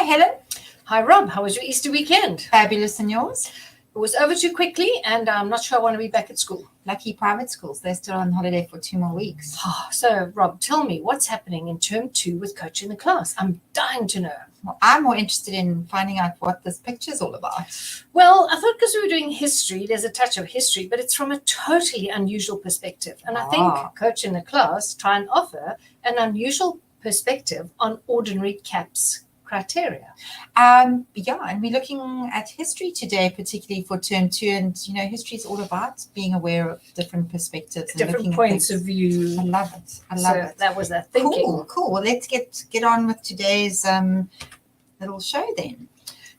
Helen. Hi, Rob. How was your Easter weekend? Fabulous, and yours? It was over too quickly, and I'm not sure I want to be back at school. Lucky private schools. They're still on holiday for 2 more weeks. So, Rob, tell me what's happening in term 2 with coaching the class. I'm dying to know. Well, I'm more interested in finding out what this picture's all about. Well, I thought because we were doing history, there's a touch of history, but it's from a totally unusual perspective. And I think coaching the class try and offer an unusual perspective on ordinary CAPS criteria. And we're looking at history today, particularly for term 2. And, history is all about being aware of different perspectives. And Different points of view. I love it. I love it. That was that thinking. Cool. Well, let's get on with today's little show then.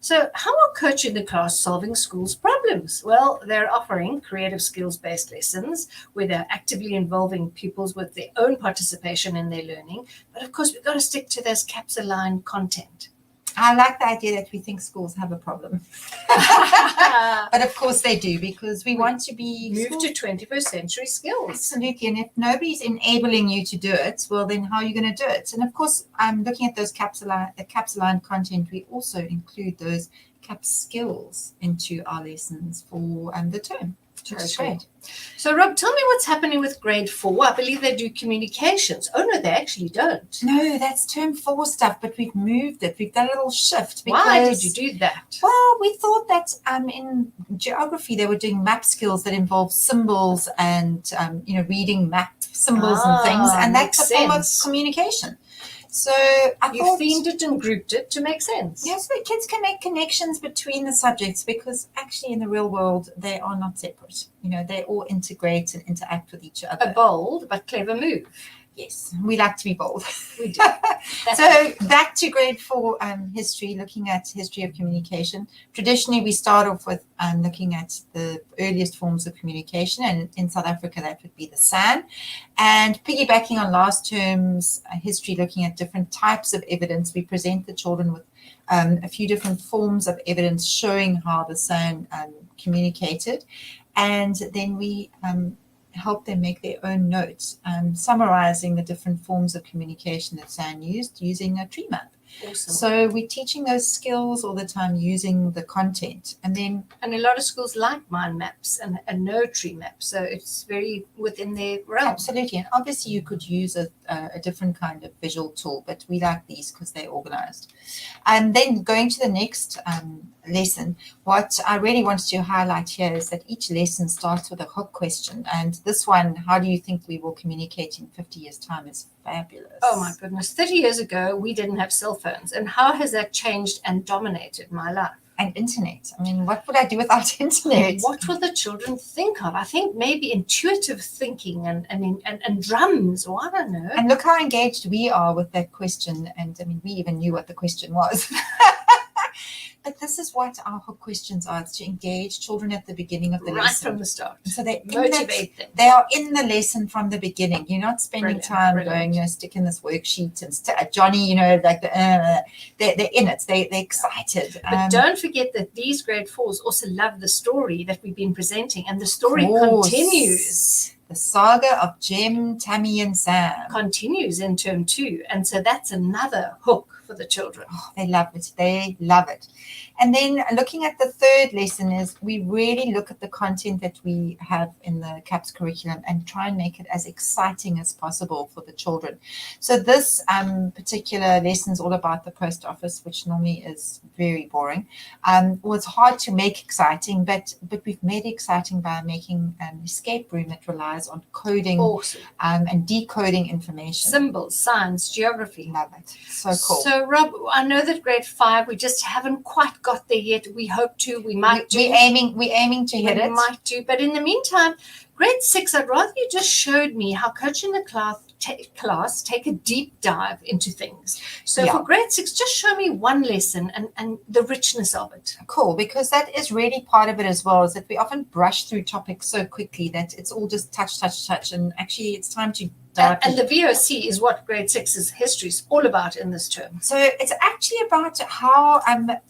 So how are coaching the class solving schools' problems? Well, they're offering creative skills-based lessons where they're actively involving pupils with their own participation in their learning. But of course, we've got to stick to this CAPS-aligned content. I like the idea that we think schools have a problem. But of course they do, because we want to be moved to 21st century skills. Absolutely. And if nobody's enabling you to do it, well, then how are you going to do it? And of course, I'm looking at those CAPS-aligned content. We also include those CAPS skills into our lessons for the term. That's great. So, Rob, tell me what's happening with grade 4. I believe they do communications. Oh, no, they actually don't. No, that's term 4 stuff, but we've moved it. We've done a little shift. Why did you do that? Well, we thought that in geography, they were doing map skills that involve symbols and, reading map symbols and things. And that's a form of communication. So you themed it and grouped it to make sense. Yes, so kids can make connections between the subjects, because actually in the real world, they are not separate. They all integrate and interact with each other. A bold but clever move. Yes, we like to be bold. We do. So back to grade 4 history, looking at history of communication. Traditionally, we start off with looking at the earliest forms of communication. And in South Africa, that would be the SAN. And piggybacking on last term's history, looking at different types of evidence, we present the children with a few different forms of evidence showing how the SAN communicated. And then we help them make their own notes, summarizing the different forms of communication that SAN used using a tree map. Awesome. So we're teaching those skills all the time using the content. And a lot of schools like mind maps and no tree maps. So it's very within their realm. Absolutely. And obviously you could use a different kind of visual tool, but we like these because they're organized. And then going to the next lesson, what I really wanted to highlight here is that each lesson starts with a hook question. And this one, how do you think we will communicate in 50 years' time, is fabulous. Oh my goodness. 30 years ago, we didn't have cell phones. And how has that changed and dominated my life? And internet. I mean, what would I do without internet? What will the children think of? I think maybe intuitive thinking and drums, or I don't know. And look how engaged we are with that question. And I mean, we even knew what the question was. But this is what our hook questions are. It's to engage children at the beginning of the lesson. Right from the start. So they motivate them. They are in the lesson from the beginning. You're not spending time going, stick in this worksheet and Johnny, they're in it. They're excited. But don't forget that these grade 4s also love the story that we've been presenting, and the story continues. The saga of Jem, Tammy, and Sam continues in term 2, and so that's another hook for the children. Oh, they love it. They love it. And then looking at the third lesson is we really look at the content that we have in the CAPS curriculum and try and make it as exciting as possible for the children. So this particular lesson is all about the post office, which normally is very boring. Well, it's hard to make exciting, but we've made it exciting by making an escape room that relies on coding and decoding information. Symbols, science, geography. Love it. So cool. So, Rob, I know that grade 5, we just haven't quite got there yet. We hope to. We might do. We're aiming to hit it. We might do. But in the meantime, grade 6, I'd rather you just showed me how coaching the class take a deep dive into things. So for grade 6, just show me one lesson and the richness of it. Cool, because that is really part of it as well, is that we often brush through topics so quickly that it's all just touch. And actually it's time to And the VOC is what grade 6's history is all about in this term. So it's actually about how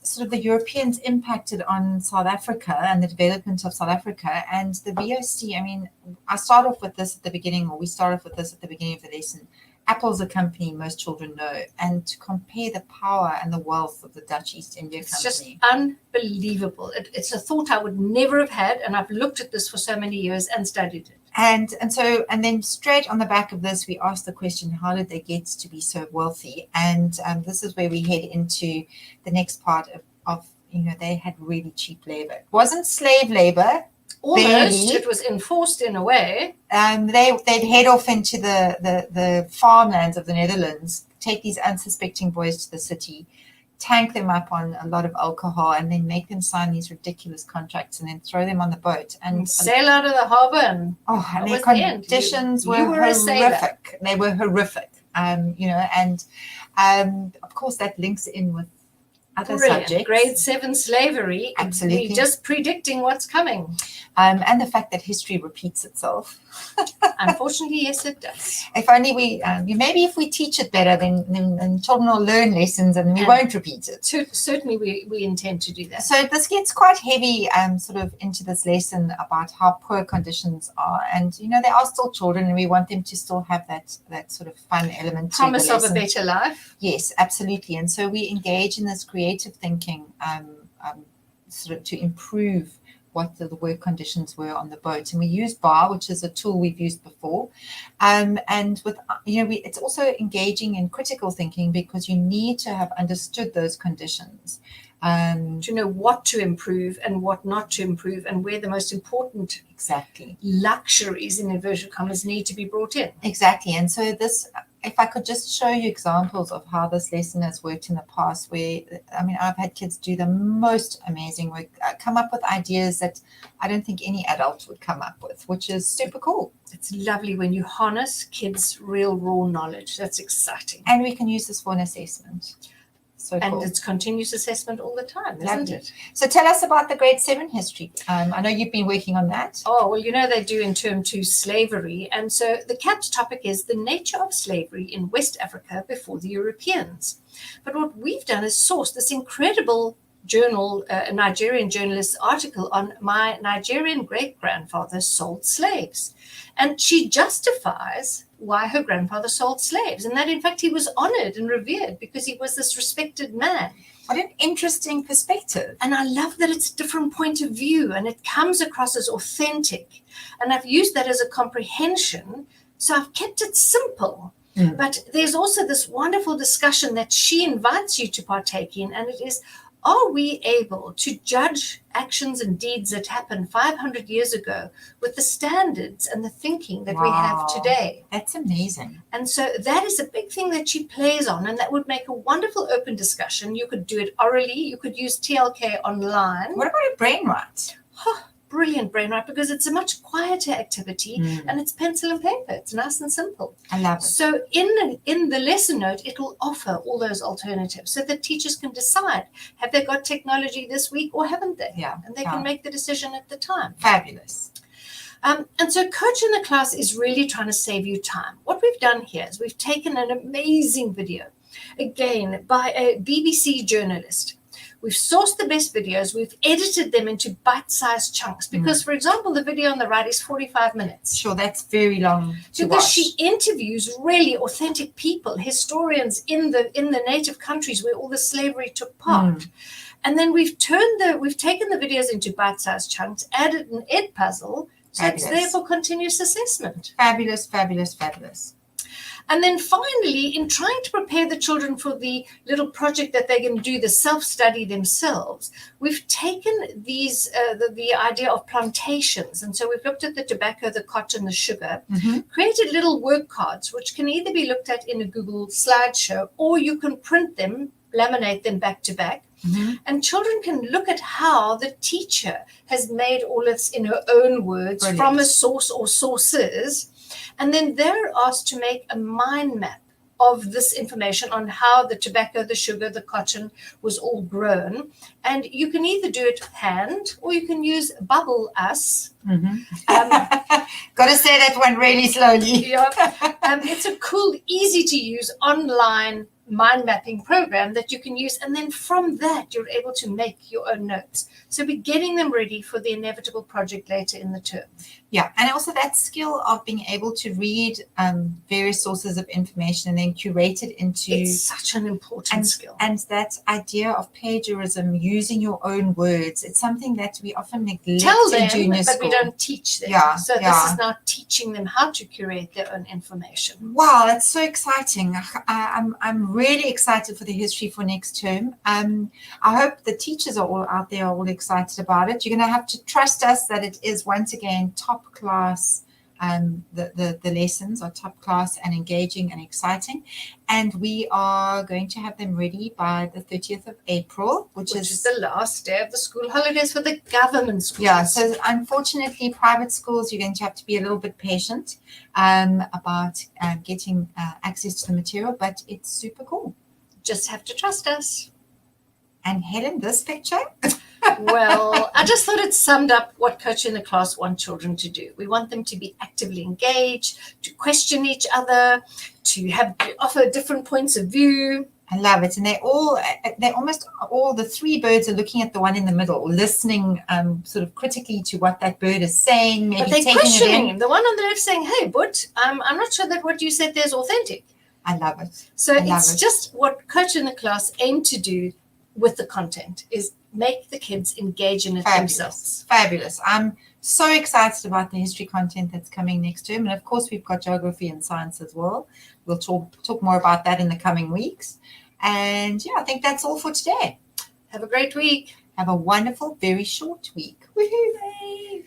sort of the Europeans impacted on South Africa and the development of South Africa. And the VOC, I mean, I start off with this at the beginning, or we start off with this at the beginning of the lesson. Apple's a company most children know, and to compare the power and the wealth of the Dutch East India It's Company. just unbelievable. It's a thought I would never have had, and I've looked at this for so many years and studied it. And then straight on the back of this, we asked the question, how did they get to be so wealthy? And this is where we head into the next part of they had really cheap labor. It wasn't slave labor. Almost, barely. it was enforced in a way. They'd head off into the farmlands of the Netherlands, take these unsuspecting boys to the city, tank them up on a lot of alcohol, and then make them sign these ridiculous contracts, and then throw them on the boat and sail out of the harbor. And their conditions were horrific. They were horrific. And of course that links in with other subjects. Grade 7 slavery. Absolutely. We're just predicting what's coming. And the fact that history repeats itself. Unfortunately, yes, it does. If only maybe if we teach it better, then children will learn lessons and we won't repeat it. Certainly, we intend to do that. So this gets quite heavy, sort of into this lesson about how poor conditions are, and they are still children, and we want them to still have that sort of fun element. Promise of a better life. Yes, absolutely. And so we engage in this creative thinking, sort of to improve what the work conditions were on the boat. And we use BAR, which is a tool we've used before. And with, it's also engaging in critical thinking, because you need to have understood those conditions. To know what to improve and what not to improve, and where the most important luxuries, in inverted commas, need to be brought in. Exactly. And so this, if I could just show you examples of how this lesson has worked in the past, where, I've had kids do the most amazing work, come up with ideas that I don't think any adult would come up with, which is super cool. It's lovely when you harness kids' real raw knowledge. That's exciting. And we can use this for an assessment. So and cool. It's continuous assessment all the time, isn't it? So tell us about the grade 7 history. I know you've been working on that. Oh, well, they do in term 2 slavery. And so the CAPS topic is the nature of slavery in West Africa before the Europeans. But what we've done is source this incredible journal, a Nigerian journalist's article on my Nigerian great-grandfather sold slaves. And she justifies why her grandfather sold slaves, and that in fact he was honored and revered because he was this respected man. What an interesting perspective. And I love that it's a different point of view, and it comes across as authentic. And I've used that as a comprehension, so I've kept it simple. But there's also this wonderful discussion that she invites you to partake in, and it is, are we able to judge actions and deeds that happened 500 years ago with the standards and the thinking that we have today? That's amazing. And so that is a big thing that she plays on, and that would make a wonderful open discussion. You could do it orally. You could use TLK online. What about a brainwrite? Brilliant brainwrite, because it's a much quieter activity and it's pencil and paper. It's nice and simple. I love it. So in the lesson note, it will offer all those alternatives so that teachers can decide, have they got technology this week or haven't they? Yeah. And they can make the decision at the time. Fabulous. And so Coach in the Class is really trying to save you time. What we've done here is we've taken an amazing video, again, by a BBC journalist. We've sourced the best videos. We've edited them into bite-sized chunks because, for example, the video on the right is 45 minutes. Sure, that's very long to because watch. She interviews really authentic people, historians in the native countries where all the slavery took part. And then we've taken the videos into bite-sized chunks, added an ed puzzle, so it's there for continuous assessment. Fabulous, fabulous, fabulous. And then finally, in trying to prepare the children for the little project that they're going to do, the self-study themselves, we've taken these the idea of plantations. And so we've looked at the tobacco, the cotton, the sugar, created little work cards, which can either be looked at in a Google slideshow, or you can print them, laminate them back to back. And children can look at how the teacher has made all this in her own words from a source or sources. And then they're asked to make a mind map of this information on how the tobacco, the sugar, the cotton was all grown. And you can either do it hand or you can use Bubble Us. Got to say that one really slowly. It's a cool, easy to use online mind mapping program that you can use, and then from that you're able to make your own notes. So we're getting them ready for the inevitable project later in the term. Yeah, and also that skill of being able to read various sources of information and then curate it into. It's such an important skill. And that idea of plagiarism, using your own words, it's something that we often neglect in junior school. But we don't teach them. Yeah, so this is now teaching them how to curate their own information. Wow, that's so exciting. I'm really excited for the history for next term. I hope the teachers are all out there are all excited about it. You're going to have to trust us that it is once again top class. The lessons are top class and engaging and exciting, and we are going to have them ready by the 30th of April, which is the last day of the school holidays for the government schools. Yeah, so unfortunately, private schools, you're going to have to be a little bit patient about getting access to the material, but it's super cool. Just have to trust us. And Helen, this picture? Well, I just thought it summed up what Coach in the Class want children to do. We want them to be actively engaged, to question each other, to offer different points of view. I love it. And they're almost all, the three birds are looking at the one in the middle, listening sort of critically to what that bird is saying. Maybe but they're taking questioning it him. The one on the left saying, hey, but I'm not sure that what you said there is authentic. I love it. So it's just what Coach in the Class aim to do with the content is make the kids engage in it themselves. Fabulous. I'm so excited about the history content that's coming next term. And of course, we've got geography and science as well. We'll talk more about that in the coming weeks. And yeah, I think that's all for today. Have a great week. Have a wonderful, very short week. Woohoo!